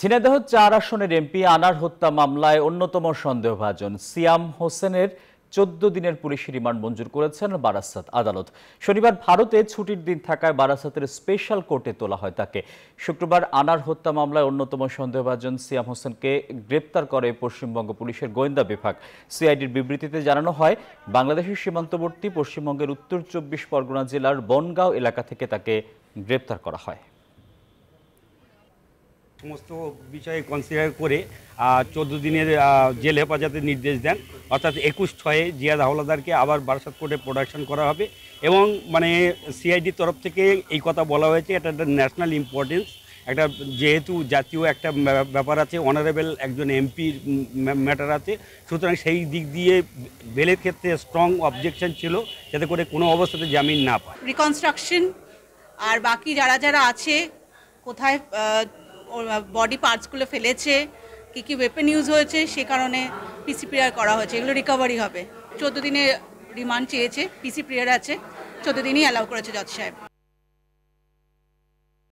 ঝিনাইদহ ৪ আসনের এমপি আনার হত্যা মামলায় অন্যতম সন্দেহভাজন সিয়াম হোসেনের ১৪ দিনের পুলিশি রিমান্ড মঞ্জুর করেছেন বারাসাত আদালত। শনিবার ভারতে ছুটির দিন থাকায় বারাসাতের স্পেশাল কোর্টে তোলা হয় তাকে। শুক্রবার আনার হত্যা মামলায় অন্যতম সন্দেহভাজন সিয়াম হোসেনকে গ্রেপ্তার করে পশ্চিমবঙ্গ পুলিশের গোয়েন্দা বিভাগ। সিআইডির বিবৃতিতে জানানো হয়, বাংলাদেশের সীমান্তবর্তী পশ্চিমবঙ্গের উত্তর ২৪ পরগনা জেলার বনগাঁও এলাকা থেকে তাকে গ্রেপ্তার করা হয়। সমস্ত বিষয়ে কনসিডার করে ১৪ দিনের জেল হেফাজতের নির্দেশ দেন, অর্থাৎ ২১/৬ জিয়াদ হাওলাদারকে আবার বারাসাত কোর্টে প্রোডাকশন করা হবে। এবং সিআইডির তরফ থেকে এই কথা বলা হয়েছে, এটা একটা ন্যাশনাল ইম্পর্টেন্স, একটা যেহেতু জাতীয় একটা ব্যাপার আছে, অনারেবল একজন এমপির ম্যাটার আছে, সুতরাং সেই দিক দিয়ে বেলের ক্ষেত্রে স্ট্রং অবজেকশন ছিল যাতে করে কোনো অবস্থাতে জামিন না পায়। রিকনস্ট্রাকশন আর বাকি যারা আছে, কোথায় বডি পার্টসগুলো ফেলেছে, কী ওয়েপন ইউজ হয়েছে, সে কারণে পিসি প্রেয়ার করা হয়েছে। এগুলো রিকভারি হবে। ১৪ দিনের রিমান্ড চেয়েছে, পিসি প্রেয়ার আছে, ১৪ দিনই অ্যালাউ করেছে জজ সাহেব।